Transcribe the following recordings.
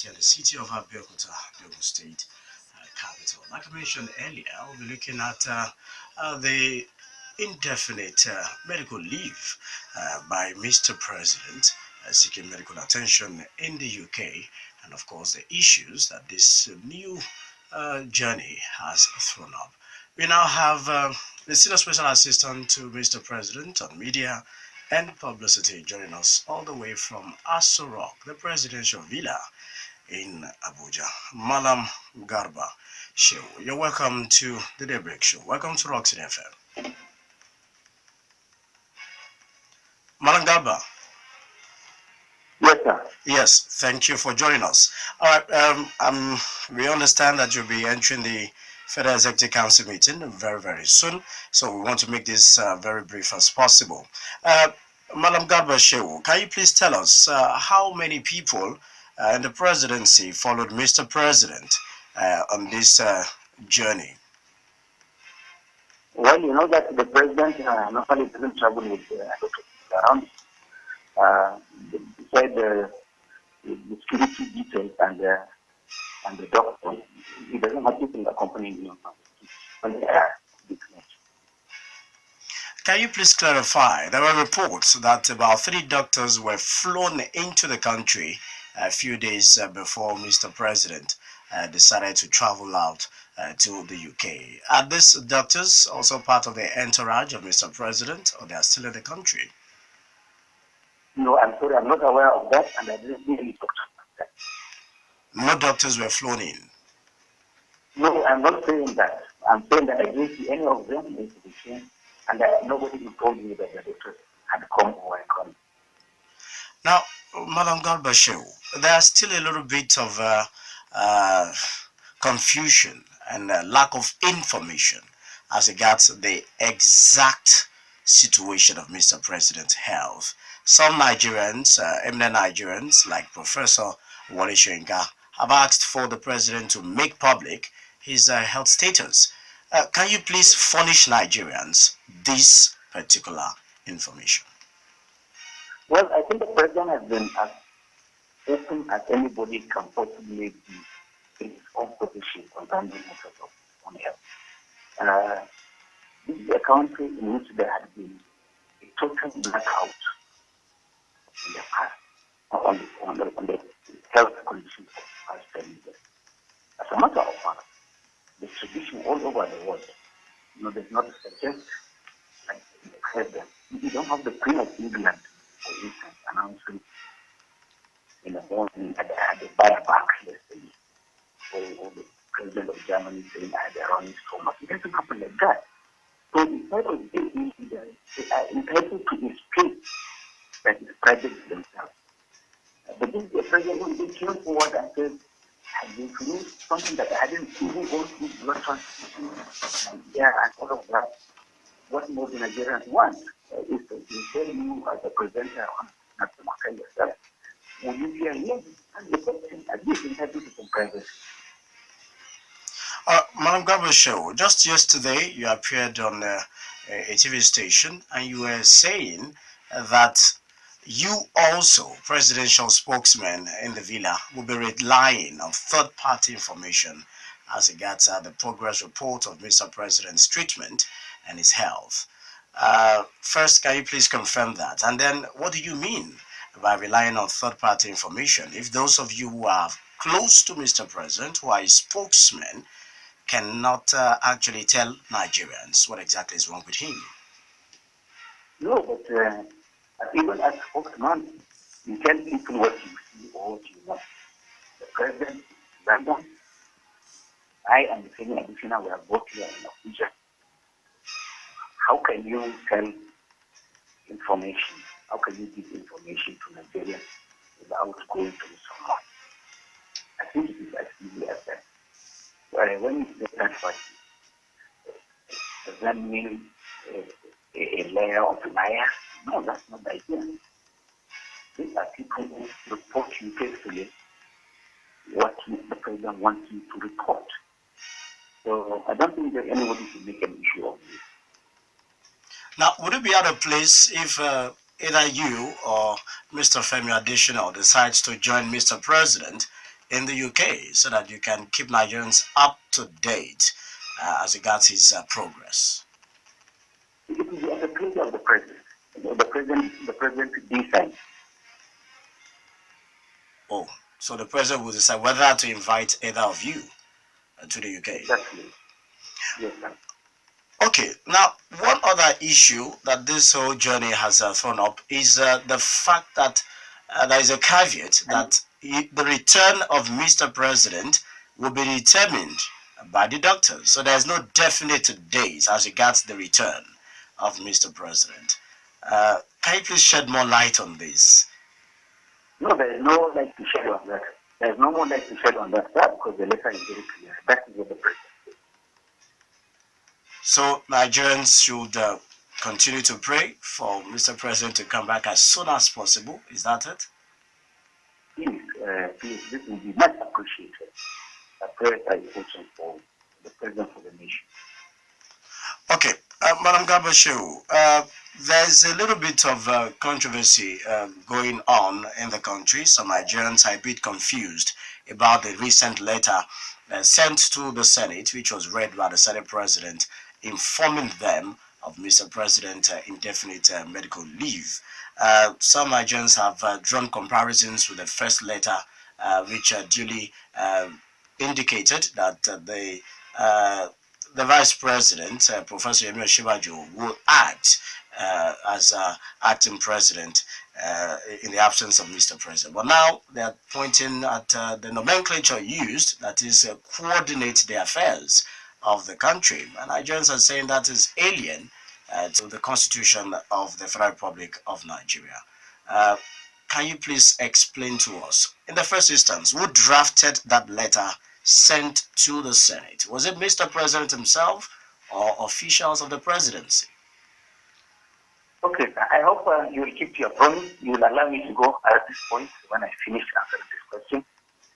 here in the city of Abeokuta, the Ogun State capital. Like I mentioned earlier, we'll be looking at the indefinite medical leave by Mr. President seeking medical attention in the UK, and of course the issues that this new journey has thrown up. We now have the Senior Special Assistant to Mr. President on Media and Publicity joining us all the way from Aso Rock, the presidential villa in Abuja, Mallam Garba Shehu. You're welcome to the Daybreak Show. Welcome to Roxy FM. Mallam Garba. Yes, sir. Yes, thank you for joining us. All right, we understand that you'll be entering the Federal Executive Council meeting very, very soon. So we want to make this very brief as possible. Mallam Garba Shehu, can you please tell us how many people in the presidency followed Mr. President on this journey? Well, you know that the president normally doesn't travel with around. Beside the security details and the doctor, he doesn't have people accompanying him. Can you please clarify? There were reports that about 3 doctors were flown into the country a few days before Mr. President decided to travel out to the UK. Are these doctors also part of the entourage of Mr. President, or they are still in the country? No, I'm sorry, I'm not aware of that, and I didn't see any doctors of that. No doctors were flown in? No, I'm not saying that. I'm saying that I didn't see any of them in the train, and that nobody told me that the doctors had come or were coming. Now, Mallam Garba Shehu, there's still a little bit of confusion and lack of information as regards the exact situation of Mr. President's health. Some Nigerians, eminent Nigerians like Professor Wole Soyinka, have asked for the president to make public his health status. Can you please furnish Nigerians this particular information? Well, I think the president has been as open as anybody can possibly be in his own position concerning matters of on health. This is a country in which there had been a total blackout in the past on the health conditions of the past 10 years. As a matter of fact, the tradition all over the world, there's not suggest like the president. You don't have the Queen of England, for instance, announcing in the morning that I had a bad back yesterday, or the president of Germany saying I had a running stomach. It doesn't happen like that. So instead of being leaders, they are entitled to a space that is private to themselves. But this is the president who came forward and said, I've been through something that I hadn't even gone through blood transfusion and and all of that. What more the Nigerians want is to tell you as a presenter not to market yourself. Will you be here? And the question, at least entitled to some privacy. Mallam Garba Shehu, just yesterday you appeared on a TV station and you were saying that you also, presidential spokesman in the villa, will be relying on third-party information as regards the progress report of Mr. President's treatment and his health. First, can you please confirm that? And then, what do you mean by relying on third-party information if those of you who are close to Mr. President, who are his spokesmen, cannot actually tell Nigerians what exactly is wrong with him? No, but even as spokesman, you tell people what you see or what you want. The president is London. I and the senior additional we are both here in Abuja. How can you tell information? How can you give information to Nigerians without going to someone? I think it is as easy as that. When you say that part, does that mean a layer of liar? No, that's not the idea. These are people who report you faithfully what the president wants you to report. So I don't think that anybody should make an issue of this. Now, would it be out of place if either you or Mr. Femi Additional decides to join Mr. President in the UK so that you can keep Nigerians up to date as regards his progress? It is at the pleasure of the president. The president decides. Oh, so the president will decide whether to invite either of you to the UK. Exactly. Yes, sir. Okay, now one other issue that this whole journey has thrown up is the fact that there is a caveat that the return of Mr. President will be determined by the doctors. So there's no definite date as regards the return of Mr. President. Can you please shed more light on this? No, there is no light to shed on that. There is no more light to shed on that, sir, because the letter is very clear. That is what the president says. So Nigerians should continue to pray for Mr. President to come back as soon as possible. Is that it? Please, this will be much appreciated. A prayer is important for the president of the nation. Okay, Mallam Garba Shehu, there's a little bit of controversy going on in the country. Some Nigerians are a bit confused about the recent letter sent to the Senate, which was read by the Senate President, informing them of Mr. President's indefinite medical leave. Some Nigerians have drawn comparisons with the first letter, which duly indicated that the Vice President, Professor Yemi Osinbajo, will act as acting president in the absence of Mr. President. But now they are pointing at the nomenclature used, that is, coordinate the affairs of the country. And Nigerians are saying that is alien to the Constitution of the Federal Republic of Nigeria. Can you please explain to us, in the first instance, who drafted that letter sent to the Senate? Was it Mr. President himself or officials of the presidency? Okay, I hope you will keep your promise. You will allow me to go at this point when I finish answering this question,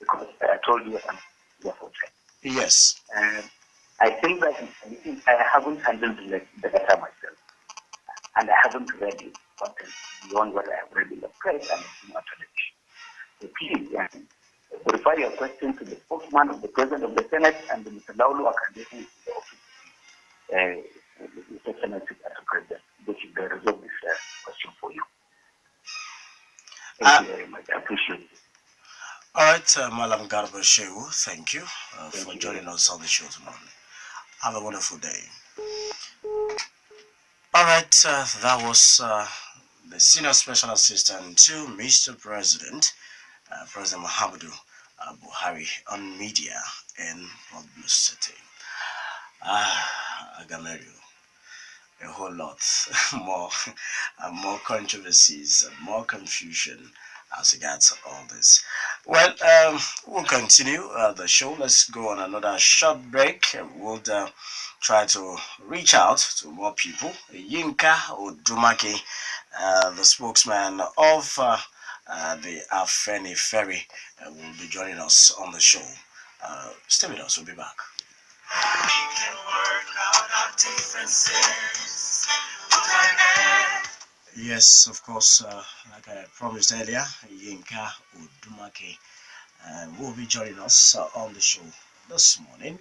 because I told you I'm here for time. Yes. I think that I haven't handled the letter myself, and I haven't read it content beyond what I have read in the press and on television. So please, refer your question to the spokesman of the president of the Senate and the Mr. Laulu Akademi, the office the Senate as a president. They should resolve this question for you. Thank you very much. I appreciate it. All right, Mallam Garba Shehu, thank you for joining us on the show tonight. Have a wonderful day. All right, that was the Senior Special Assistant to Mr. President, President Muhammadu Buhari, on media and publicity. Agameru, a whole lot more controversies, more confusion as regards all this. Well, we'll continue the show. Let's go on another short break. We'll try to reach out to more people. Yinka Odumakin, the spokesman of the Afenifere, will be joining us on the show. Stay with us. We'll be back. We can work out our differences. Yes, of course, like I promised earlier, Yinka Odumakin will be joining us on the show this morning.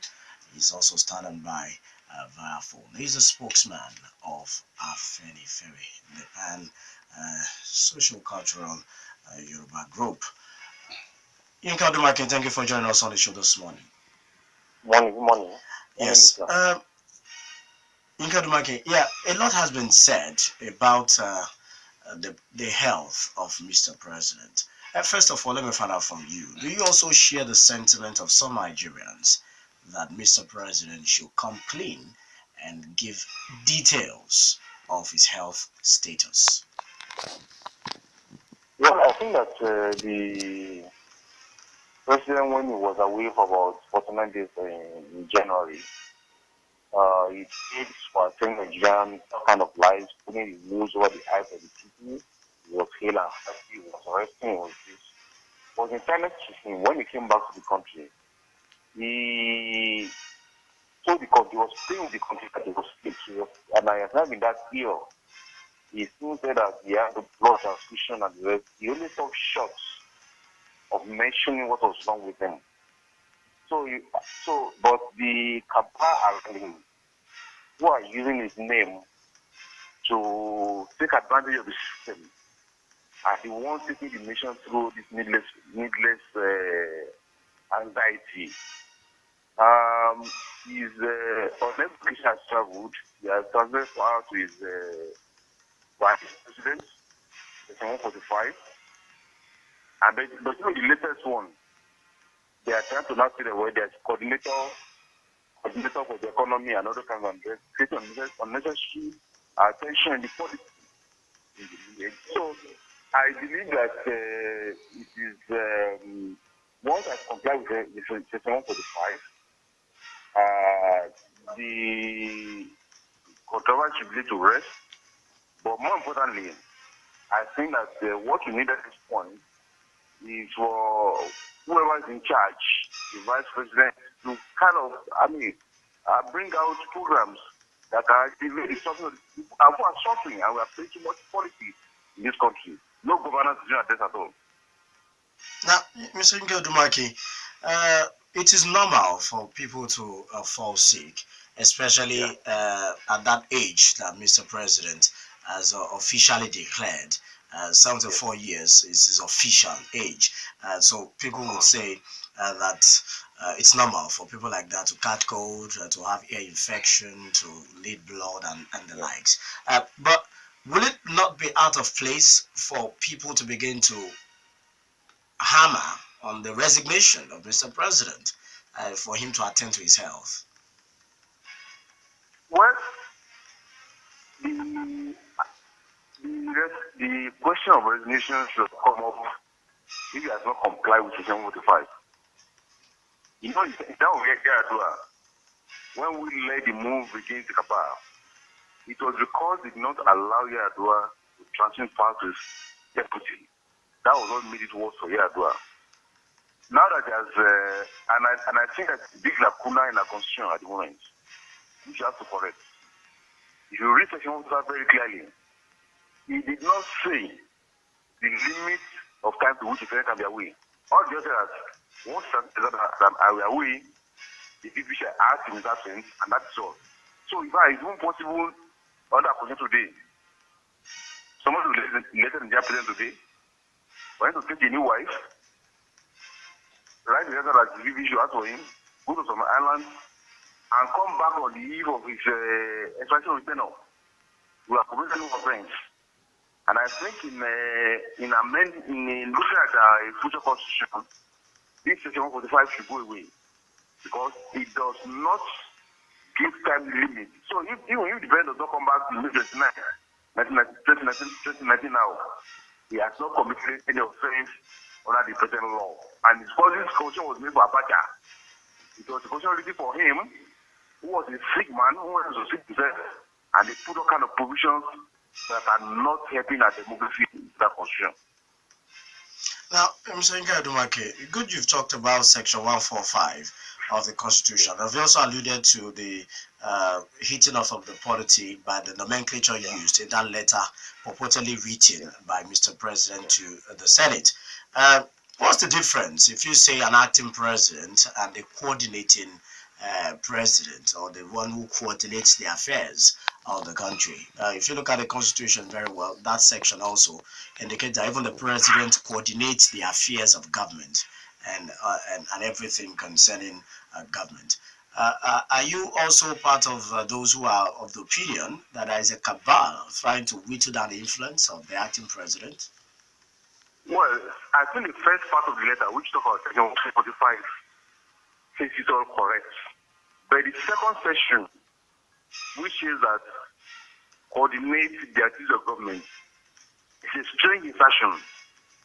He's also standing by via phone. He's a spokesman of Afenifere, the Pan Social Cultural Yoruba Group. Yinka Odumakin, thank you for joining us on the show this morning. Morning. Yes. Yinka Odumakin, yeah, a lot has been said about the health of Mr. President. First of all, let me find out from you. Do you also share the sentiment of some Nigerians that Mr. President should come clean and give details of his health status? Well, I think that the president, when he was away for about 49 days in January, he did telling Nigerians kind of lies, putting the news over the eyes of the people. He was hale and happy, he was resting, he was this. But in fairness to him, when he came back to the country, he told the country, he was playing with the country that he was sick, and I have not been that ill. He still said that he had the blood transfusion and the rest. He only saw shots of mentioning what was wrong with him. But the Kappa around him, who are using his name to take advantage of the system, and he wants taking the nation through this needless anxiety. His organization has traveled. He has transferred power to his vice president, Section 145. And but you know the latest one, they are trying to now see the way there's coordinator for the economy and other kinds of creating unnecessary attention in the politics. So I believe that it is once I comply with the Section 145, the controversy should lead to rest. But more importantly, I think that what we need at this point is for whoever is in charge, the vice president, to kind of, bring out programs that are really something that people are suffering, and we are paying too much policy in this country. No governance is doing this at all. Now, Mr. Yinka Odumakin, it is normal for people to fall sick, especially at that age that Mr. President has officially declared. 74 years is his official age. So people would say that it's normal for people like that to catch cold, to have ear infection, to lead blood and the likes. But will it not be out of place for people to begin to hammer on the resignation of Mr. President for him to attend to his health? Well, the question of resignation should come up if he has not complied with Section 145. You know, when we led the move against the Kappa, it was because they did not allow Yar'Adua to transfer power to his deputy. That was what made it worse for Yar'Adua. Now that there's, and I think that's a big lacuna in our constitution at the moment, which you have to correct. If you read Section 145 very clearly, he did not say the limit of time to which a president can be away. All the others, once that are away, the people shall ask in his absence, and that's all. So if it's even possible under our constitution today, someone who later in their president today, went to take a new wife, write the letter that the people should ask for him, go to some island, and come back on the eve of his expiration of tenure. We are completely new friends. And I think in looking at a future constitution, this Section 145 should go away because it does not give time limit. So even if the president does not come back in 2019 now, he has not committed any offense under the present law. And his constitution was made for Abacha. It was a constitution written for him, who was a sick man, who was a sick person, and they put all kind of provisions that are not helping our democracy in that constitution. Now, Mr. Yinka Odumakin, good you've talked about Section 145 of the Constitution. I've also alluded to the hitting off of the polity by the nomenclature used in that letter purportedly written by Mr. President to the Senate. What's the difference if you say an acting president and a coordinating president, or the one who coordinates the affairs of the country? If you look at the Constitution very well, that section also indicates that even the president coordinates the affairs of government and everything concerning government. Are you also part of those who are of the opinion that there is a cabal trying to whittle down the influence of the acting president? Well, I think the first part of the letter, which talks about Section 145, says it's all correct. But the second section, which is that coordinate the activities of government, it's a strange insertion.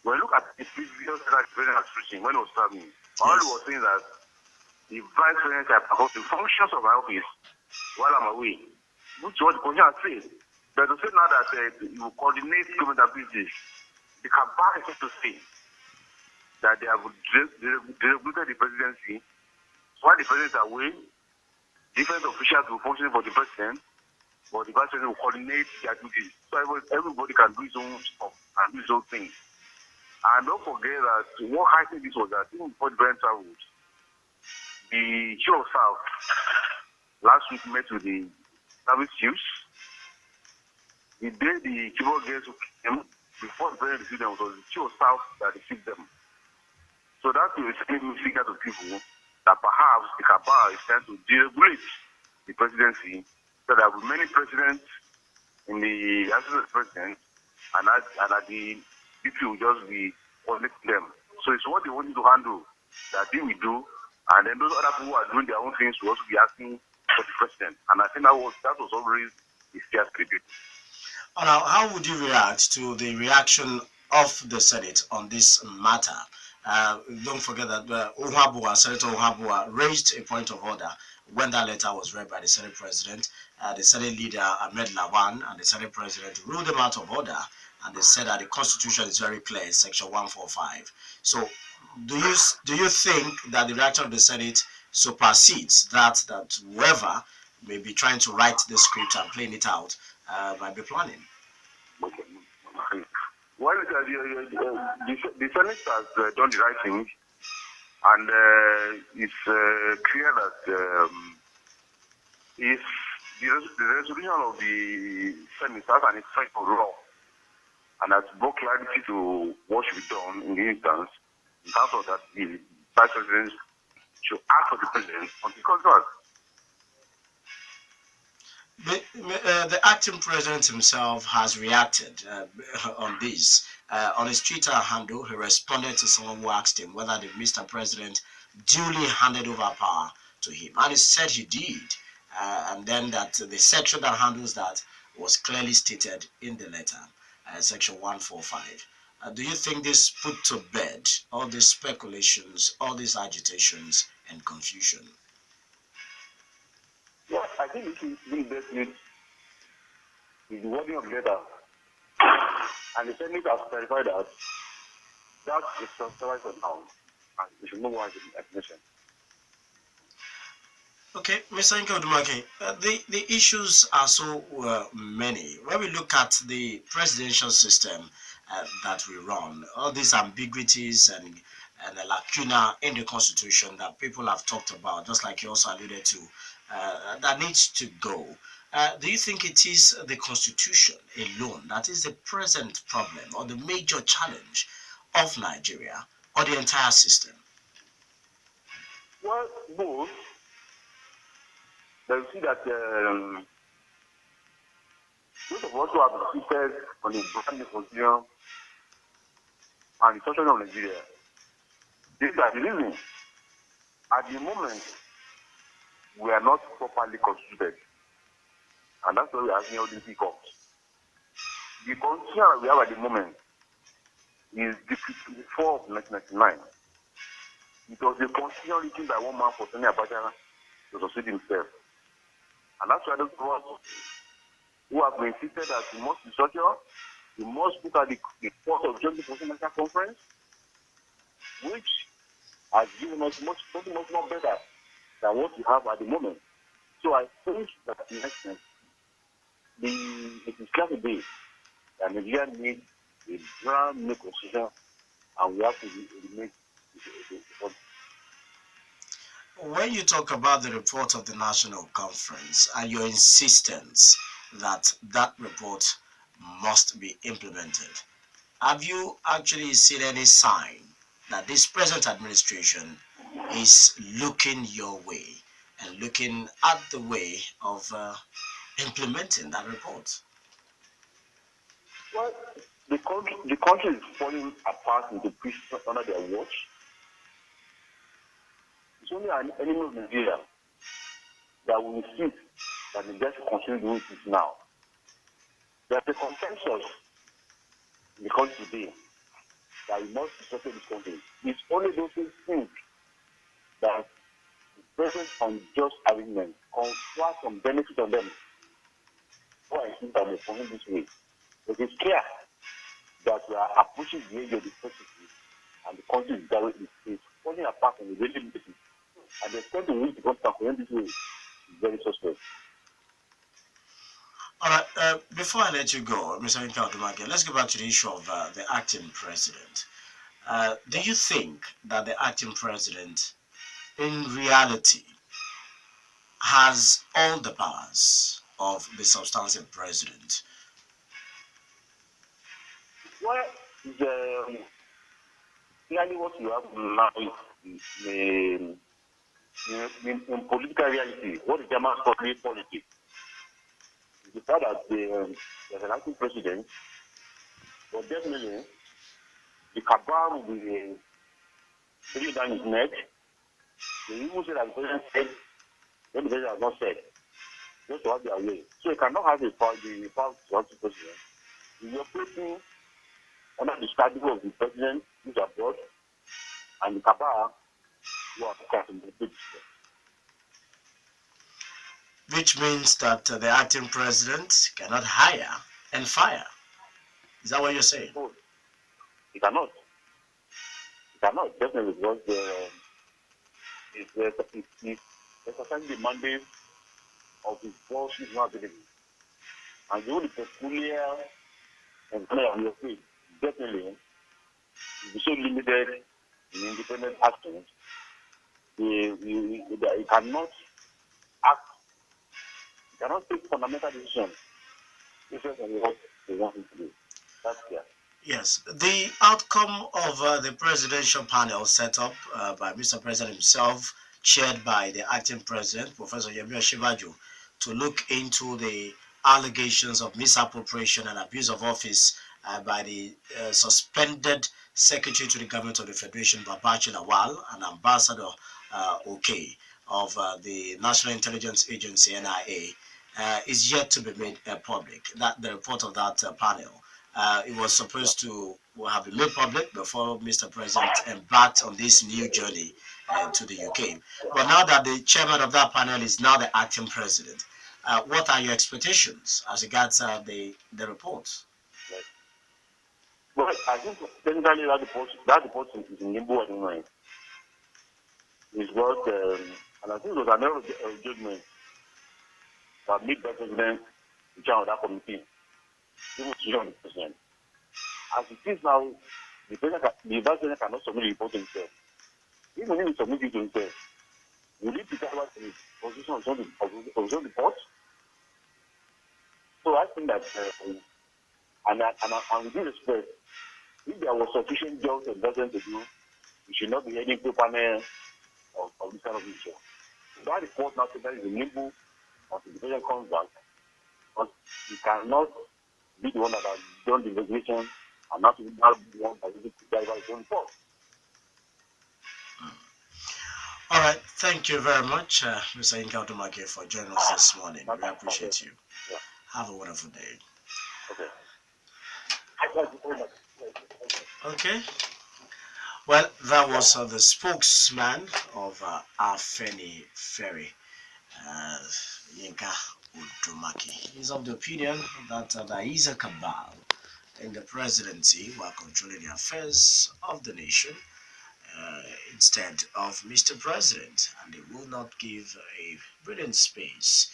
When you look at the previous letter the president was preaching when he was traveling, all he was saying that the vice president has about the functions of my office while I'm away, which was the constitution says. But to say now that you coordinate government activities, the cabal is to say that they have deregulated the presidency. So while the president is away, different officials will function for the president, but the vice president will coordinate the activities. So everybody can do his own stuff and do his own things. And don't forget that what heightened this was that even before the Brent traveled, the Chief of South last week met with the service chiefs. The day the Chief of Guests came, before the President received them, it was the Chief of South that received them. So that will signal to people that perhaps the cabal is trying to deregulate the presidency, so there will be many presidents in the absence of the president, and that the people will just be electing them. So it's what they want you to handle that they will do, and then those other people who are doing their own things will also be asking for the president. And I think that was always the fear created. Now, how would you react to the reaction of the Senate on this matter? Don't forget that Senator Uhabua raised a point of order when that letter was read by the Senate President. The Senate leader, Ahmed Lawan, and the Senate President ruled them out of order, and they said that the Constitution is very clear, Section 145. So, do you think that the reaction of the Senate supersedes that whoever may be trying to write the script and playing it out might be planning? Well, the Senate has done the right thing, and it's clear that if the resolution of the Senate has an effect on law and has brought clarity to what should be done in the instance, in terms of that the Vice President should ask for the President on the contract. The acting president himself has reacted on this. On his Twitter handle, he responded to someone who asked him whether the Mr. President duly handed over power to him. And he said he did. And then that the section that handles that was clearly stated in the letter, Section 145. Do you think this put to bed all these speculations, all these agitations and confusion? Yeah, I think it is being best with the wording of the letter. And the Senate has clarified that that is transferred for now. And we should move on to the explanation. Okay, Mr. Yinka Odumakin, the issues are so many. When we look at the presidential system that we run, all these ambiguities and the lacuna in the Constitution that people have talked about, just like you also alluded to, that needs to go. Do you think it is the Constitution alone that is the present problem or the major challenge of Nigeria or the entire system? Well, both. They see that most of us who have insisted on the brand new Constitution and the Constitution of Nigeria, this is the reason. At the moment, we are not properly constituted. And that's why we are having all these hiccups. The Constitution that we have at the moment is the 54 of 1999. It was the Constitution written by one man for Sani Abacha to succeed himself. And that's why those of us who have insisted that we must restructure, we must look at the course of Joint National Conference, which has given us something much more better than what we have at the moment. So I think that in essence, it is clear today that Nigeria needs a brand new constitution, and we have to make it. When you talk about the report of the National Conference and your insistence that that report must be implemented, have you actually seen any sign that this present administration is looking your way and looking at the way of implementing that report? Well, the country is falling apart into pieces under their watch. It's only an enemy of Nigeria that will insist that Nigeria should continue doing this now. There's a consensus in the country today that we must restructure this country. It's only those who think that the present unjust arrangement confers some benefit on them who are insisting that they function this way. It is clear that we are approaching the age of the presidency and the country is falling apart on a daily basis. And the extent to which the country can function this way is very suspect. All right, before I let you go, Mr. Yinka Odumakin, let's go back to the issue of the acting president. Do you think that the acting president, in reality, has all the powers of the substantive president? Well, clearly what you have now is in political reality, what the Germans call politics. The fact that there's an acting president, but definitely the cabal will be breathing down his neck. They even say that the president said, when the president has not said, just to have their way. So you cannot have the power to acting president. You're operating under the shadow of the president who's abroad and the cabal who are casting the big. Which means that the acting president cannot hire and fire. Is that what you're saying? No, he cannot. He cannot, definitely, because it's exercising the mandate of his boss is not available. And the only peculiar and clear on your feet, definitely, will be so limited in independent actions. He cannot act, he cannot take fundamental decisions different from what they want him to do. That's clear. Yes, the outcome of the presidential panel set up by Mr. President himself, chaired by the acting president, Professor Yemi Osinbajo, to look into the allegations of misappropriation and abuse of office by the suspended Secretary to the Government of the Federation, Babaji Lawal, and Ambassador OK of the National Intelligence Agency, NIA, is yet to be made public. That the report of that panel. It was supposed to have been made public before Mr. President embarked on this new journey to the UK. But now that the chairman of that panel is now the acting president, what are your expectations as regards the report? Yes. Well, I think technically that report is in limbo at the moment. It's what, and I think it was an error of judgment that made the president in charge of that committee. Even to the president. As it is now, the vice president cannot submit a report to himself. Even if he submits it to himself, will he be covered in his position of his own report? So I think that, and with due respect, if there was sufficient job for the president to do, we should not be heading to a panel of this kind of issue. So that report now is in limbo until the president comes back, but he cannot be the one that has done the investigation and not be the one that is drive his own report. All right. Thank you very much, Mr. Yinka Odumakin, for joining us this morning. We appreciate you. Yeah. Have a wonderful day. Okay. Okay. Well, that was the spokesman of Afenifere, Yinka Odumakin. He's of the opinion that there is a cabal in the presidency who are controlling the affairs of the nation instead of Mr. President, and they will not give a breathing space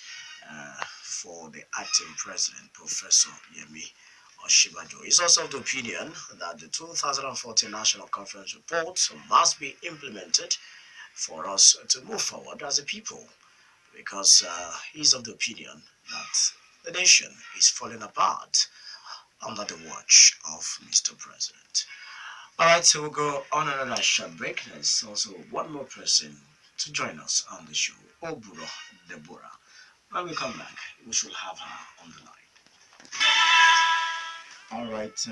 for the acting president, Professor Yemi Osinbajo. He's also of the opinion that the 2014 National Conference report must be implemented for us to move forward as a people, because he's of the opinion that the nation is falling apart under the watch of Mr. President. All right, so we'll go on another short break. There's also one more person to join us on the show, Oburoh, Deborah. When we come back, we should have her on the line. All right,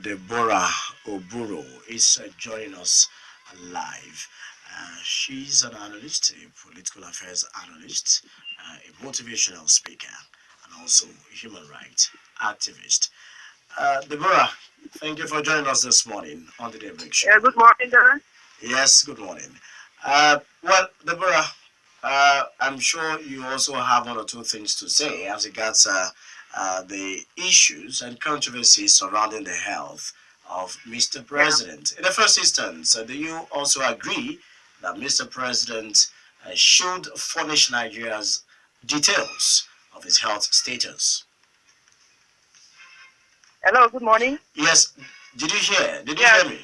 Deborah Oburoh is joining us live. She's an analyst, a political affairs analyst, a motivational speaker, and also a human rights activist. Deborah, thank you for joining us this morning on the Daybreak Show. Good morning, Darren. Yes, good morning. Well, Deborah, I'm sure you also have one or two things to say as regards the issues and controversies surrounding the health of Mr. President. In the first instance, do you also agree that Mr. President should furnish Nigeria's details of his health status? Hello, good morning. Yes, did you hear? Did you hear me?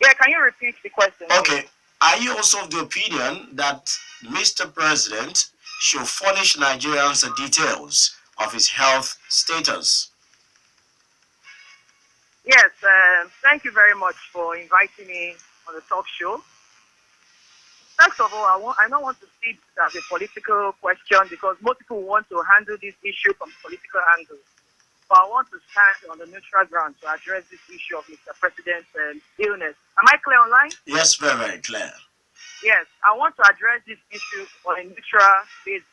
Yeah, can you repeat the question? Okay. Are you also of the opinion that Mr. President should furnish Nigerians the details of his health status? Yes, thank you very much for inviting me on the talk show. First of all, I don't want to see it as a political question because most people want to handle this issue from political angle. But I want to stand on the neutral ground to address this issue of Mr. President's illness. Am I clear online? Yes, very, very clear. Yes, I want to address this issue on a neutral basis.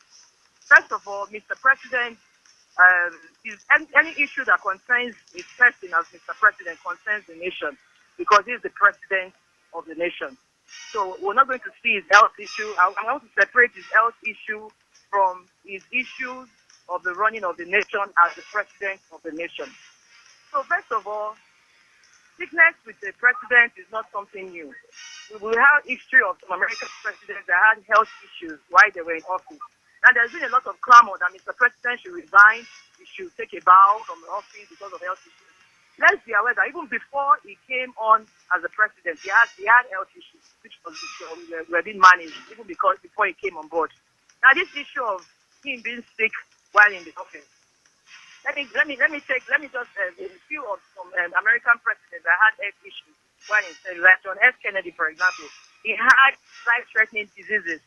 First of all, Mr. President, is any issue that concerns his person as Mr. President concerns the nation because he's the president of the nation. So we're not going to see his health issue. I want to separate his health issue from his issues of the running of the nation as the president of the nation. So first of all, sickness with the president is not something new. We have history of some American presidents that had health issues while they were in office. And there's been a lot of clamor that Mr. President should resign, he should take a bow from the office because of health issues. Let's be aware that even before he came on as a president, he had health issues, which were being managed even before he came on board. Now, this issue of him being sick while in the office, let me just a few of some American presidents that had health issues while in, like John F. Kennedy, for example, he had life-threatening diseases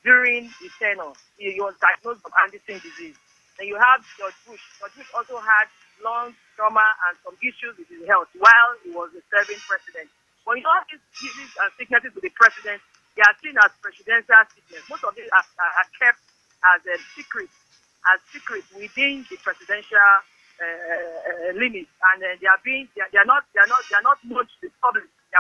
during his tenure. He was diagnosed with Anderson disease. Then you have George Bush. George Bush also had lung trauma and some issues with his health while he was a serving president. But you know, these diseases and sicknesses with the president, they are seen as presidential sickness. Most of them are kept as secrets within the presidential limits, and they are not known to the public. They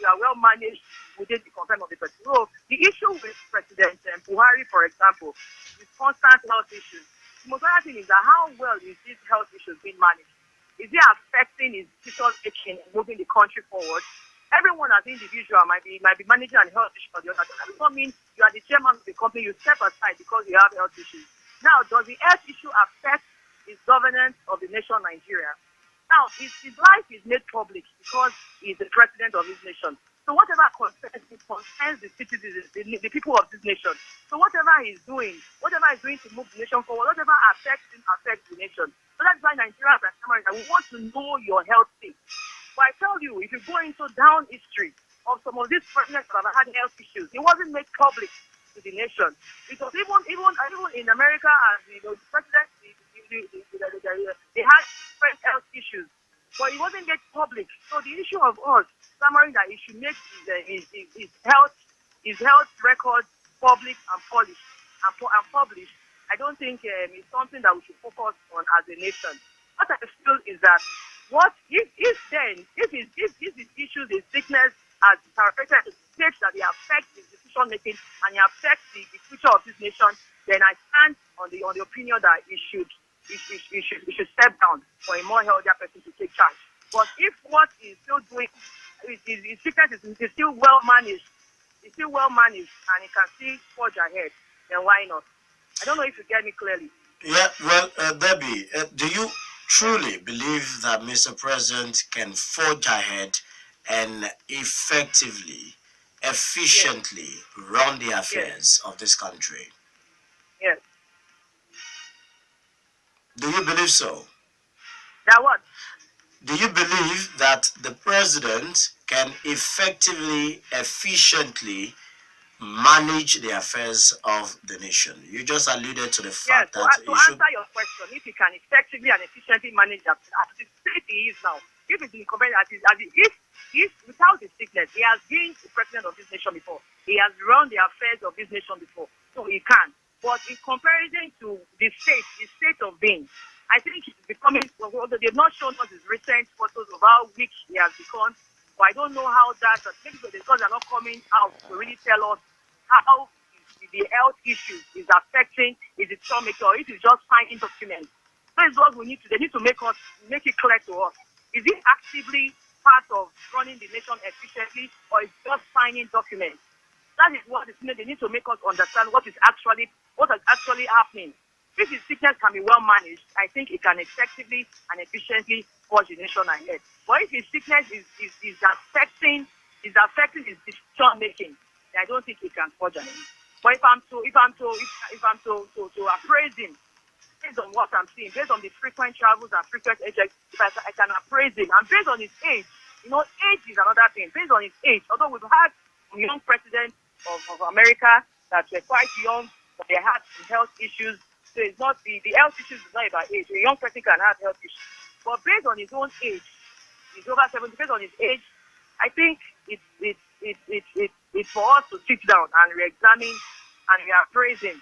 are well managed within the confines of the president. So the issue with President Buhari, for example, is constant health issues. The most important thing is that how well is this health issues being managed? Is it affecting his decision-making and moving the country forward? Everyone as an individual might be managing a health issue or the other. That does not mean you are the chairman of the company, you step aside because you have health issues. Now, does the health issue affect his governance of the nation Nigeria? Now, his life is made public because he's the president of his nation. So whatever concerns the citizens, the people of this nation. So whatever he's doing to move the nation forward, whatever affects him, affects the nation. So that's why Nigerians and Americans, we want to know your health state. But I tell you, if you go into down history of some of these presidents that have had health issues, it wasn't made public to the nation. Because even in America, as the president, they had different health issues, but it wasn't made public. So the issue of us stammering that he should make his health record public and polished and published, I don't think it's something that we should focus on as a nation. What I feel is that if his issues, his sickness, as characterized to states that they affect his decision making and it affects the future of this nation, then I stand on the opinion that he should step down for a more healthier person to take charge. But if what he's still doing, his sickness is still well managed, and he can still forge ahead, then why not? I don't know if you get me clearly. Yeah, well, Debbie, do you truly believe that Mr. President can forge ahead and efficiently run the affairs of this country? Yes. Do you believe so? That what? Do you believe that the president can efficiently manage the affairs of the nation? You just alluded to the fact that to answer your question, if he can effectively and efficiently manage that, as the state he is now, if it's in comparison, if without his sickness, he has been the president of this nation before. He has run the affairs of this nation before, so he can. But in comparison to the state of being, I think he's becoming, although they've not shown us his recent photos of how weak he has become, but I don't know how that, maybe because they're not coming out to really tell us how the health issues is affecting his decision-making, or if it's just signing documents. That is what they need to make it clear to us. Is it actively part of running the nation efficiently, or is just signing documents? That is what they need to make us understand what is actually happening. If his sickness can be well managed, I think it can effectively and efficiently forge the nation ahead. But if his sickness is affecting is affecting his decision making. I don't think he can forge ahead. But if I'm to appraise him based on what I'm seeing, based on the frequent travels and frequent ejects, I can appraise him, and based on his age, age is another thing. Based on his age, although we've had young presidents of America that were quite young, but they had some health issues. So it's not the health issues is not about age. A young person can have health issues, but based on his own age, he's over 70. Based on his age, I think it's for us to sit down and re-examine and reappraise him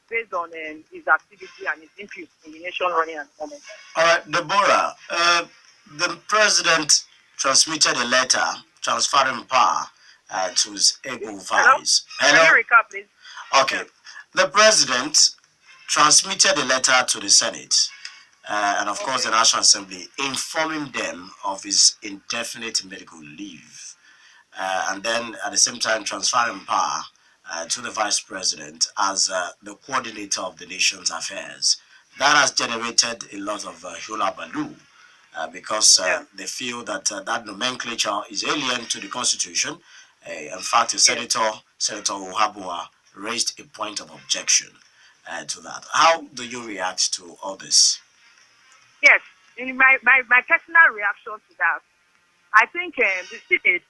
based on his activity and his input in the nation running at the moment. All right, Deborah, the president transmitted a letter transferring power to his able vice. Hello? Can you recap, please? Okay. The president transmitted a letter to the Senate and, of course, the National Assembly, informing them of his indefinite medical leave. And then, at the same time, transferring power to the vice president as the coordinator of the nation's affairs. That has generated a lot of hula baloo because they feel that that nomenclature is alien to the Constitution. In fact, Senator Ohabua raised a point of objection to that. How do you react to all this? Yes, in my personal reaction to that, I think the Senate,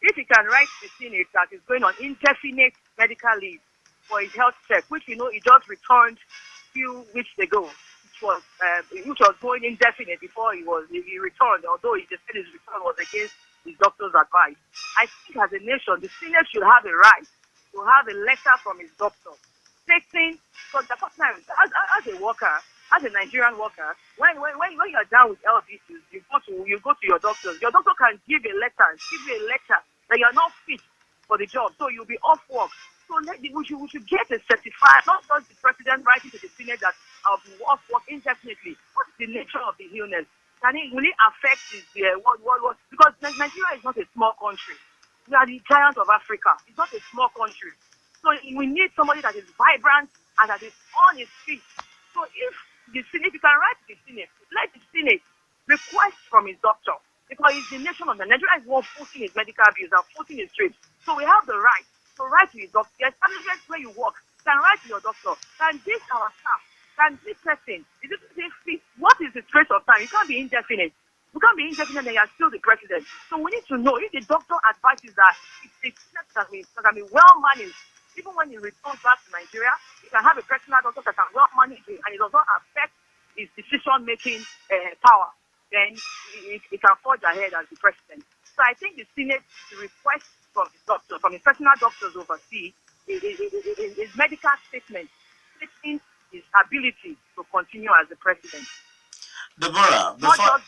if he can write to the Senate that is going on indefinite medical leave for his health check, which he just returned a few weeks ago, which was going indefinite before he returned, although he just said his return was against his doctor's advice. I think as a nation, the Senate should have a right to have a letter from his doctor stating, because the first time, as a worker, as a Nigerian worker, when you are down with health issues, you go to your doctors. Your doctor can give you a letter that you are not fit for the job, so you'll be off work. So we should get a certified, not just the president writing to the Senate that I'll be off work indefinitely. What's the nature of the illness? Will it affect his what? Because Nigeria is not a small country. We are the giant of Africa. It's not a small country. So we need somebody that is vibrant and that is on his feet. So if the Senate, you can write to the Senate, let the Senate request from his doctor, because it's the nation of Nigeria is one footing his medical bills and footing his trips. So we have the right to write to his doctor. The establishment where you work can write to your doctor. Can this our staff? Can this person? Is this fit? What is the trace of time? You can't be indefinite. You can't be indefinite and you are still the president. So we need to know if the doctor advises that it's that can be well managed. Even when he returns back to Nigeria, he can have a personal doctor that can well manage him and it does not affect his decision-making power. Then he can forge ahead as the president. So I think the Senate should request from his doctor, from his personal doctors overseas, his medical statement stating his ability to continue as the president. Deborah, not just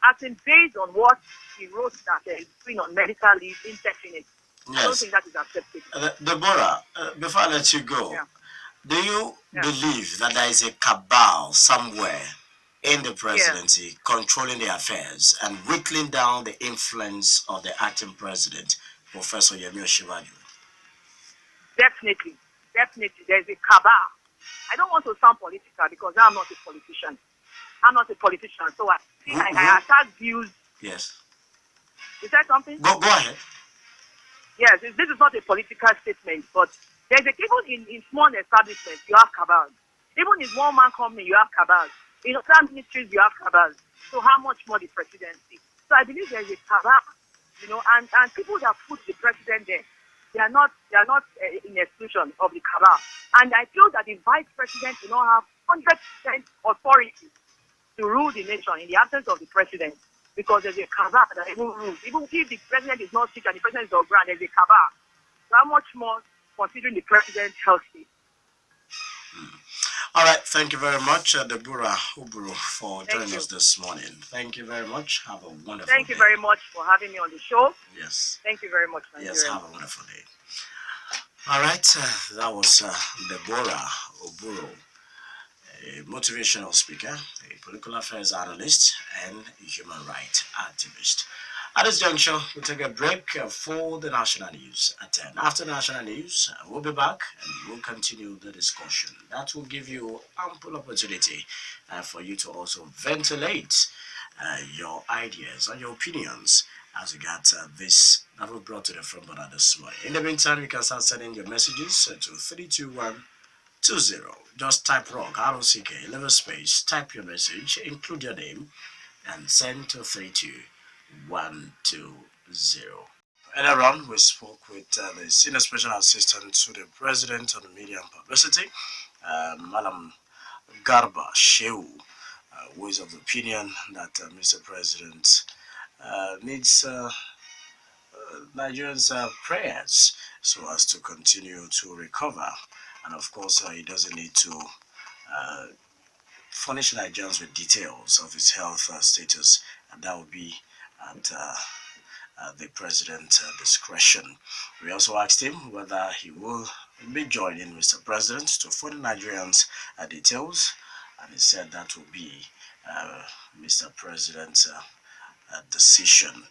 acting based on what he wrote that he's doing on medical leave indefinite. Yes. I don't think that is acceptable. Deborah, before I let you go, do you believe that there is a cabal somewhere in the presidency controlling the affairs and whittling down the influence of the acting president, Professor Yemi Osinbajo? Definitely. There's a cabal. I don't want to sound political because I'm not a politician. So I attack views. Yes. Is that something? Go ahead. Yes, this is not a political statement, but even in small establishments, you have cabals. Even in one-man company, you have cabals. In other ministries, you have cabals. So how much more the presidency? So I believe there is a cabal, and people that put the president there, they are not in exclusion of the cabal. And I feel that the vice president will not have 100% authority to rule the nation in the absence of the president, because there's a cabal that even rules. Even if the president is not sick and the president is on ground, there's a cabal. So how much more considering the president's health state? All right, thank you very much, Deborah Oburoh, for joining us this morning. Thank you very much. Have a wonderful day. Thank you very much for having me on the show. Yes. Thank you very much, Nigeria. Yes, have a wonderful day. All right, that was Deborah Oburoh, a motivational speaker, a political affairs analyst, and a human rights activist. At this juncture, we'll take a break for the national news at 10. After national news, we'll be back and we'll continue the discussion. That will give you ample opportunity for you to also ventilate your ideas and your opinions as we got this that we brought to the front burner this morning. In the meantime, you can start sending your messages to 32120. Just type rock, ROCK, level space, type your message, include your name, and send to 32120. Earlier on, we spoke with the Senior Special Assistant to the President on Media and Publicity, Mallam Garba Shehu, who is of the opinion that Mr. President needs Nigerians' prayers so as to continue to recover. And of course, he doesn't need to furnish Nigerians with details of his health status, and that will be at the president's discretion. We also asked him whether he will be joining Mr. President to furnish Nigerians details, and he said that will be Mr. President's decision.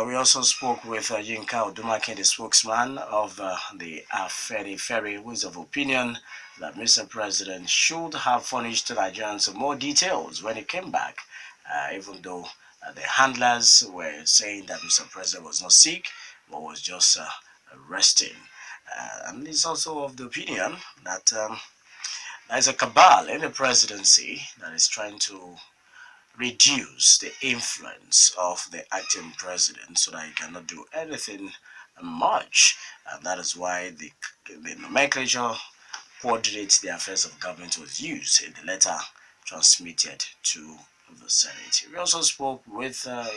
We also spoke with Yinka Odumakin, the spokesman of the Afenifere, who is of opinion that Mr. President should have furnished Nigerians more details when he came back, even though the handlers were saying that Mr. President was not sick, but was just resting. And he's also of the opinion that there's a cabal in the presidency that is trying to reduce the influence of the acting president so that he cannot do anything much. And that is why the nomenclature coordinates the affairs of government was used in the letter transmitted to the Senate. We also spoke with a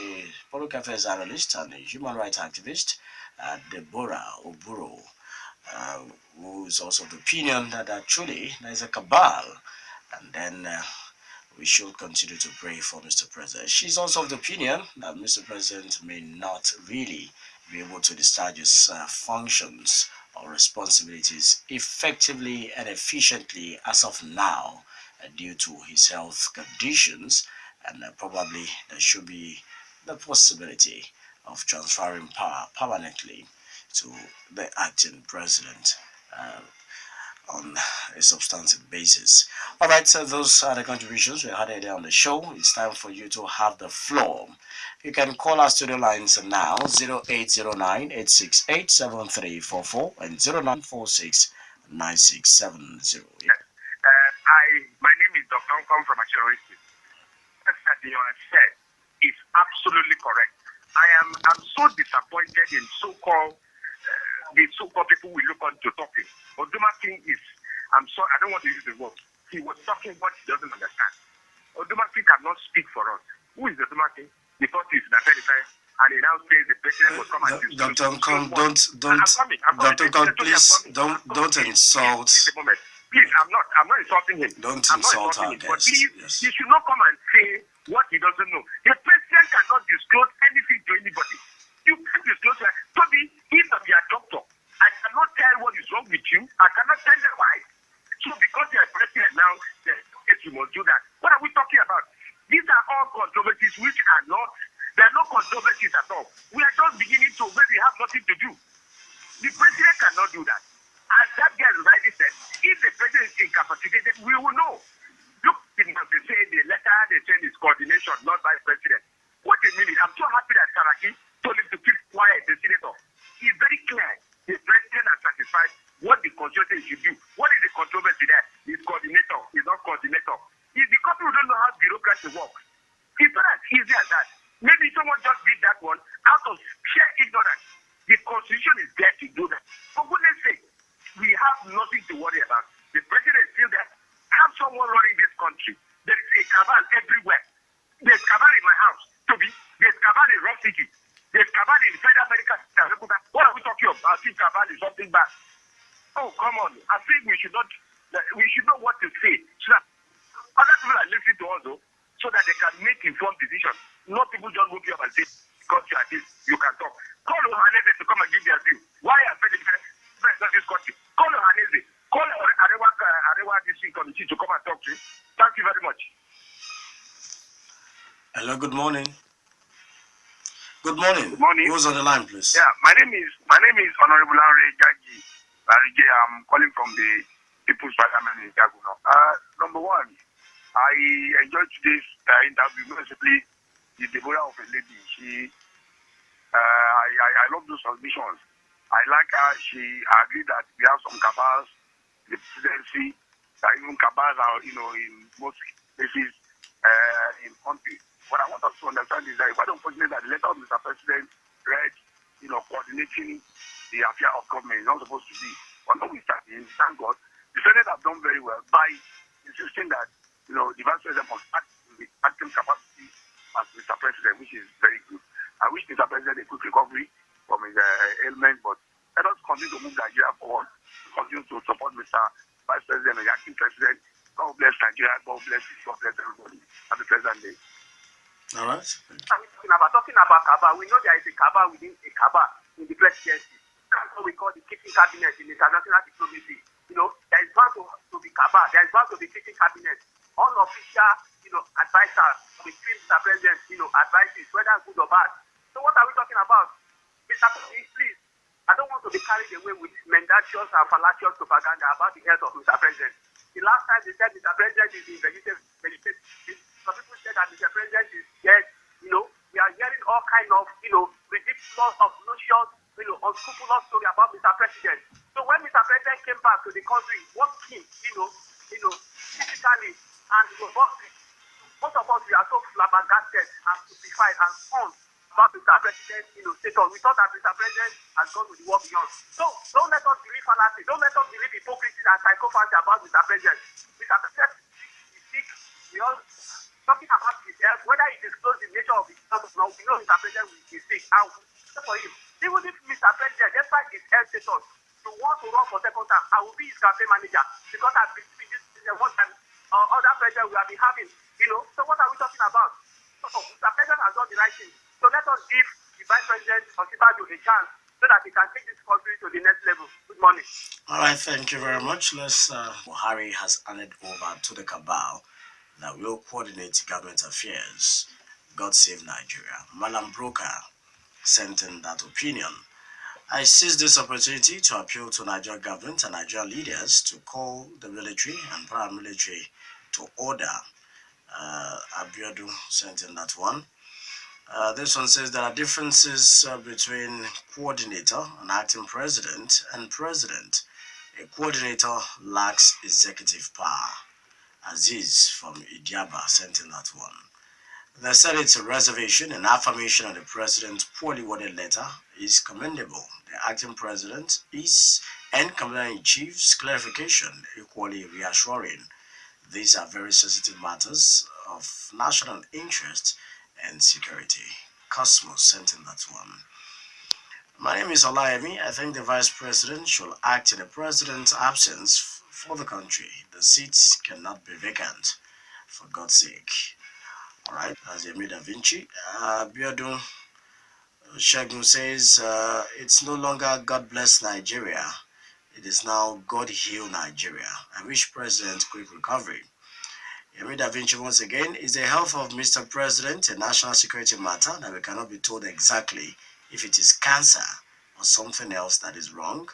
public affairs analyst and a human rights activist, Deborah Oburoh, who is also of the opinion that truly there is a cabal, and then we should continue to pray for Mr. President. She's also of the opinion that Mr. President may not really be able to discharge his functions or responsibilities effectively and efficiently as of now due to his health conditions, and probably there should be the possibility of transferring power permanently to the acting president on a substantive basis. All right, so those are the contributions we had earlier on the show. It's time for you to have the floor. You can call our studio lines now, 0809-868-7344 and 0946-9670. My name is Dr. Nkong from Ashurisi. What you have said is absolutely correct. I'm so disappointed in the so-called people we look on to talking. Odumakin is, I'm sorry, I don't want to use the word. He was talking what he doesn't understand. Odumakin cannot speak for us. Who is Odumakin? Because he's in Afenifere, and he now says the president will come and do Dr. Nkong, Dr. Nkong, please don't insult. Please, I'm not insulting him. Don't insult our guests. But please, yes. He should not come and say what he doesn't know. The president cannot disclose anything to anybody. You can't disclose that. Tobi, if I'm your doctor, I cannot tell what is wrong with you. I cannot tell them why. So because you are president now, you must do that. What are we talking about? These are all controversies which are not, there are no controversies at all. We are just beginning to where we have nothing to do. The president cannot do that. As that guy rightly said, if the president is incapacitated, we will know. Look, they say the letter they send is coordination, not vice president. What a minute. I'm so happy that Saraki told him to keep quiet, the senator. It's very clear. The president has satisfied what the constitution should do. What is the controversy there? It's coordinator. It's not coordinator. It's because people don't know how bureaucracy works. It's not as easy as that. Maybe someone just did that one out of sheer ignorance. The constitution is there to do that. For goodness sake, we have nothing to worry about. The president is still there. I have someone running this country. There is a cabal everywhere. There's cabal in my house, Tobi. There's cabal in Rock City. There's cabal in Federal America. What are we talking about? I think cabal is something bad. Oh, come on. I think we should know what to say. So that other people are listening to us, though, so that they can make informed decisions. Not people just look you up and say, because you are this, you can talk. Call Ohaneze to come and give their view. Why are not this country? Call Ohaneze. Call Arewa District Committee to come and talk to you. Thank you very much. Hello, good morning. Good morning. Good morning. Who's on the line, please? Yeah, my name is Honorable Larry Jaji. I'm calling from the People's Parliament in Jaguno. Number one, I enjoyed today's interview. Basically, the Deborah of a lady, she I love those submissions. I like her. She agreed that we have some cabals, the presidency, that even cabals are, in most places in country. What I want us to understand is that quite unfortunate that the letter of Mr. President read, coordinating the affair of government is not supposed to be. But no, we started, thank God, the Senate have done very well by insisting that, the Vice President must act in the acting capacity as Mr. President, which is very good. I wish Mr. President a quick recovery from his ailment, but let us continue to move Nigeria forward, continue to support Mr. Vice President and the acting president. God bless Nigeria, God bless you, God bless everybody. Happy President Day. All right. Talking about Kaba, we know there is a Kaba within a Kaba in the presidency. That's what we call the kitchen cabinet in international diplomacy. There is bound to be Kaba, there is bound to be kitchen cabinet. Unofficial, advisors between Mr. President, advices, whether good or bad. So what are we talking about? Mr. President, please, I don't want to be carried away with mendacious and fallacious propaganda about the health of Mr. President. The last time they said Mr. President is in vegetative, some people said that Mr. President is dead. We are hearing all kind of, ridiculous, obnoxious, unscrupulous story about Mr. President. So when Mr. President came back to the country, what came, physically and robustly, most of us, we are so flabbergasted and stupefied and stunned about Mr. President, status. We thought that Mr. President has gone to the world beyond. So don't let us believe fallacy. Don't let us believe hypocrisy and psychopathy about Mr. President. Mr. President is sick. We all talking about his health, whether he disclosed the nature of his health or not, we know Mr. President is sick. And for him, even if Mr. President, despite his health status, to want to run for second time, I will be his campaign manager because I've been doing this one time. Other presidents we have been having, So what are we talking about? So Mr. President has done the right thing. So let us give the Vice President Osibajo a chance so that he can take this country to the next level. Good morning. All right, thank you very much. Buhari has handed over to the cabal that will coordinate government affairs. God save Nigeria. Mallam Broker sent in that opinion. I seize this opportunity to appeal to Nigerian government and Nigerian leaders to call the military and paramilitary to order. Abiodun sent in that one. This one says there are differences between coordinator and acting president and president. A coordinator lacks executive power. Aziz from Idiaba sent in that one. They said it's a reservation and affirmation of the president's poorly worded letter is commendable. The acting president and commander-in-chief's clarification equally reassuring. These are very sensitive matters of national interest and security. Cosmos sent in that one. My name is Olayemi. I think the vice president should act in the president's absence for the country. The seats cannot be vacant, for God's sake. All right, as Yemi Da Vinci. Biodun Shagun says it's no longer God bless Nigeria. It is now God heal Nigeria. I wish President quick recovery. Yemi Da Vinci once again, is the health of Mr. President a national security matter that we cannot be told exactly if it is cancer or something else that is wrong?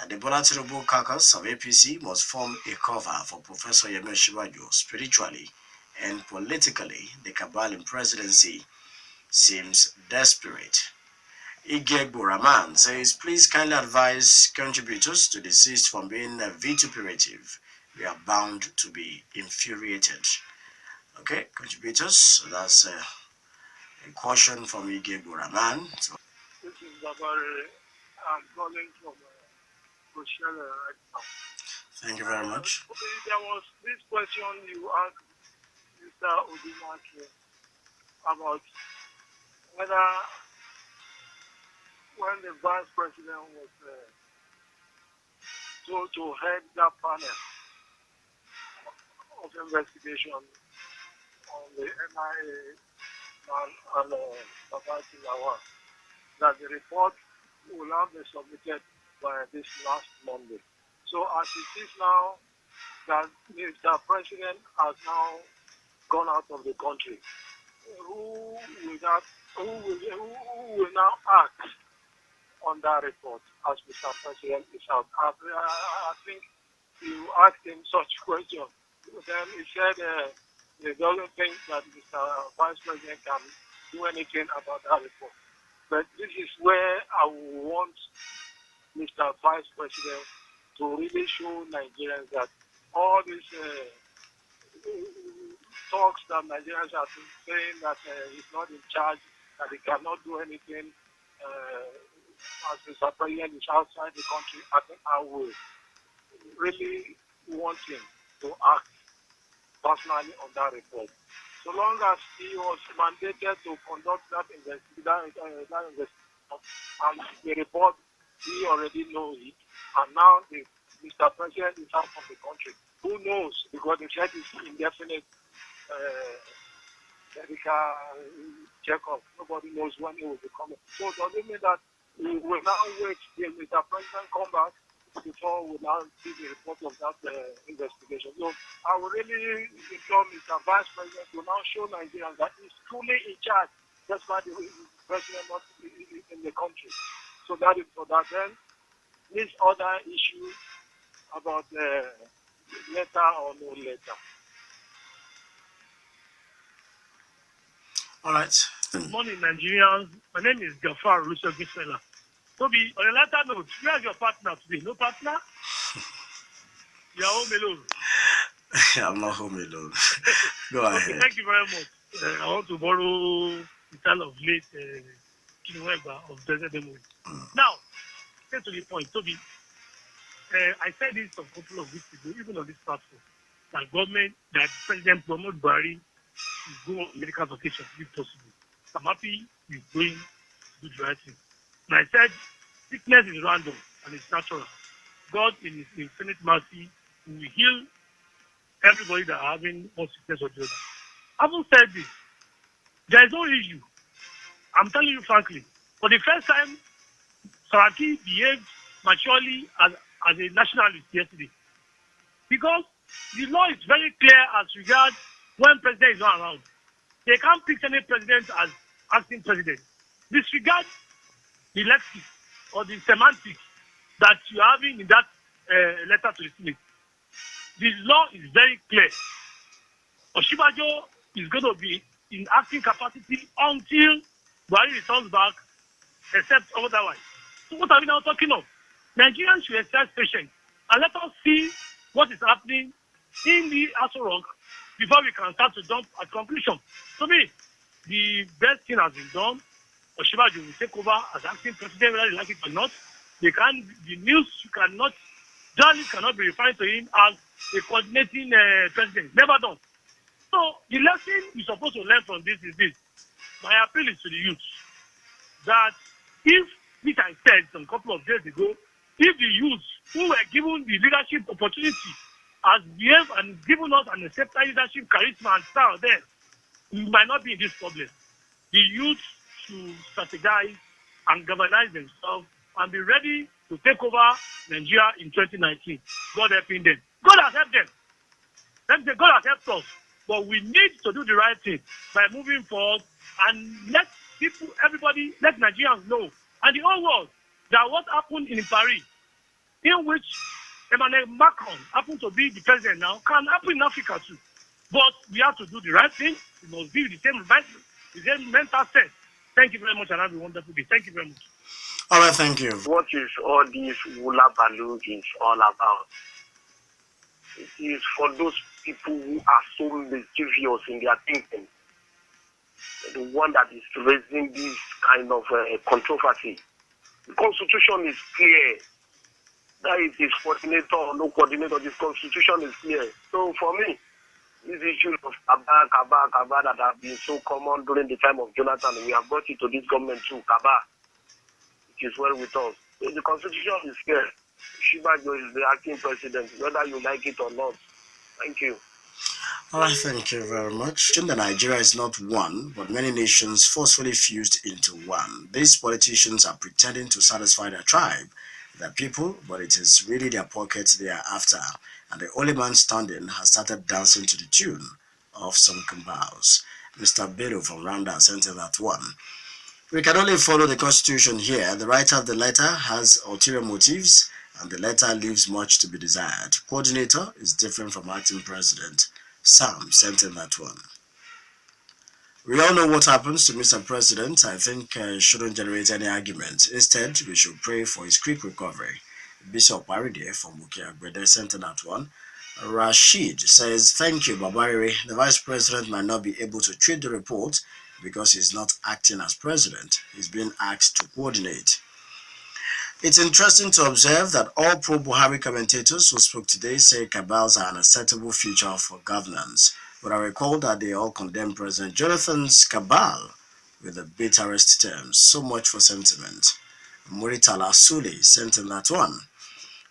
The Bola Tinubu caucus of APC must form a cover for Professor Yemi Osinbajo spiritually and politically. The cabal in presidency seems desperate. Igegbo Rahman says, please kindly advise contributors to desist from being vituperative. We are bound to be infuriated. Okay, contributors, that's a caution from Igegbo Rahman. This is Babari. I'm calling from Rochelle right now. Thank you very much. There was this question you asked Mr. Odumakin about whether when the vice president was told to head that panel of investigation on the NIA and Babati Lawal, that the report will now be submitted by this last Monday. So as it is now that Mr. President has now gone out of the country, who will now act on that report as Mr. President is out? I think you asked him such question. Then he said he doesn't think that Mr. Vice President can do anything about that report. But this is where I want Mr. Vice President to really show Nigerians that all these talks that Nigerians have been saying that he's not in charge, that he cannot do anything as Mr. President is outside the country, I think I will really want him to act personally on that report. So long as he was mandated to conduct that investigation, and the report, he already knows it, and now Mr. President is out of the country. Who knows? Because the said it's indefinite medical checkup. Nobody knows when he will be coming. So does it mean that we will now wait till Mr. President come back before we now see the report of that investigation? So I will really implore Mr. Vice President to now show Nigerians that he's truly in charge. That's why the president not in the country. So that is for that. Then this other issue about letter or no letter. All right. Good morning, Nigerians. My name is Gafar Gisela. Tobi, on a lighter note, where is your partner today? No partner? You are home alone. I'm not home alone. Go ahead. Okay, thank you very much. I want to borrow the style of late Kinuweba of Desert Demo. Now, get to the point, Tobi. I said this a couple of weeks ago, even on this platform, that President Buhari is going on medical vacation if possible. I'm happy he's going to do the right thing. And I said, sickness is random and it's natural. God, in His infinite mercy, will heal everybody that are having one sickness or the other. Having said this, there is no issue. I'm telling you frankly, for the first time, Saraki behaved maturely as a nationalist yesterday. Because the law is very clear as regards when president is not around. They can't pick any president as acting president. Disregard the lexic or the semantics that you are having in that letter to the Senate. The law is very clear. Oshibajo is going to be in acting capacity until Buhari returns back, except otherwise. So what are we now talking of? Nigerians should exercise patience and let us see what is happening in the Aso Rock before we can start to jump at conclusion. To me, the best thing has been done. Oshibajo will take over as acting president, whether they like it or not. The news journalists cannot be referring to him as a coordinating president. Never done. So the lesson you're supposed to learn from this is this. My appeal is to the youth that if, which I said some couple of days ago, if the youth who were given the leadership opportunity has behaved and given us an accepted leadership, charisma and style there, we might not be in this problem. The youth should strategize and galvanize themselves and be ready to take over Nigeria in 2019. God helping them. God has helped them. Let me say, God has helped us. But we need to do the right thing by moving forward and let people, everybody, let Nigerians know and the whole world that what happened in Paris, in which Emmanuel Macron happened to be the president now, can happen in Africa too. But we have to do the right thing. We must be the same mental set. Thank you very much and have a wonderful day. Thank you very much. All right, thank you. What is all this hula baloo is all about? It is for those people who are so mischievous in their thinking. The one that is raising this kind of controversy. The Constitution is clear. That it is coordinator or no coordinator, this Constitution is clear. So for me, these issues of Kaba that have been so common during the time of Jonathan, we have brought it to this government too, Kaba. It is well with us. So the Constitution is clear. Shibajo is the acting president, whether you like it or not. Thank you. All right, thank you very much. That Nigeria is not one, but many nations forcefully fused into one. These politicians are pretending to satisfy their tribe, their people, but it is really their pockets they are after. And the only man standing has started dancing to the tune of some combos. Mr. Bello from Rwanda sent in that one. We can only follow the Constitution here. The writer of the letter has ulterior motives, and the letter leaves much to be desired. Coordinator is different from acting president. Sam sent in that one. We all know what happens to Mr. President. I think shouldn't generate any argument. Instead, we should pray for his quick recovery. Bishop Paride from Bukiagbede sent in that one. Rashid says, thank you, Babariri. The Vice President might not be able to treat the report because he's not acting as President. He's being asked to coordinate. It's interesting to observe that all pro-Buhari commentators who spoke today say cabals are an acceptable future for governance. But I recall that they all condemned President Jonathan's cabal with the bitterest terms. So much for sentiment. Muritala Suli sent in that one.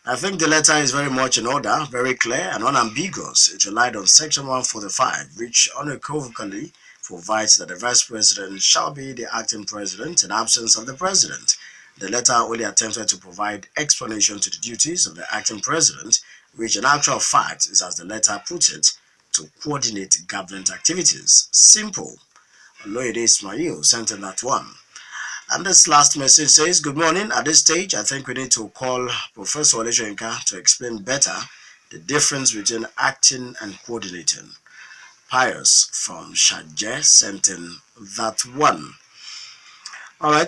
I think the letter is very much in order, very clear and unambiguous. It relied on Section 145, which unequivocally provides that the Vice President shall be the acting President in absence of the President. The letter only attempted to provide explanation to the duties of the acting President, which in actual fact is, as the letter put it, to coordinate government activities. Simple. Oloyede Ismail sent in that one. And this last message says, good morning. At this stage, I think we need to call Professor Yinka to explain better the difference between acting and coordinating. Pius from Shaje sent in that one. All right,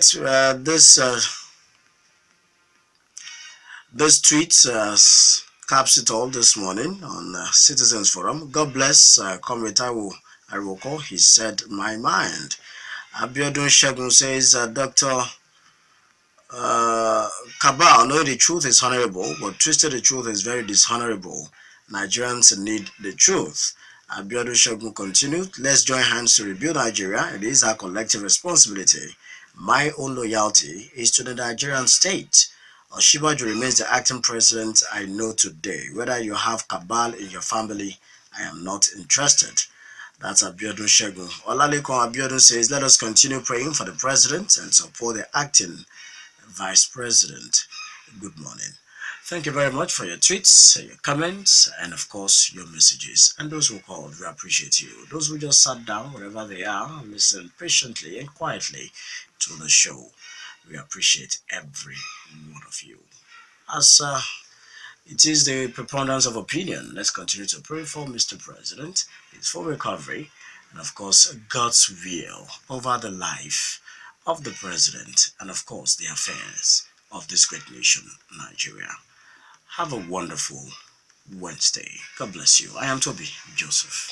this tweet caps it all this morning on Citizens Forum. God bless Comrade Taiwo Aroko. He said, my mind. Abiodun Shegun says, Dr. Cabal, no, the truth is honorable, but twisted the truth is very dishonorable. Nigerians need the truth. Abiodun Shogun continued, let's join hands to rebuild Nigeria. It is our collective responsibility. My own loyalty is to the Nigerian state. Oshibaju remains the acting president I know today. Whether you have cabal in your family, I am not interested. That's Abiodun Shogun. Olalekon Abiodun says, let us continue praying for the president and support the acting Vice President. Good morning. Thank you very much for your tweets, your comments, and of course your messages. And those who called, we appreciate you. Those who just sat down, wherever they are, listen patiently and quietly to the show. We appreciate every one of you. As it is the preponderance of opinion, let's continue to pray for Mr. President, his full recovery, and of course God's will over the life of the president and of course the affairs of this great nation, Nigeria. Have a wonderful Wednesday. God bless you. I am Tobi Joseph.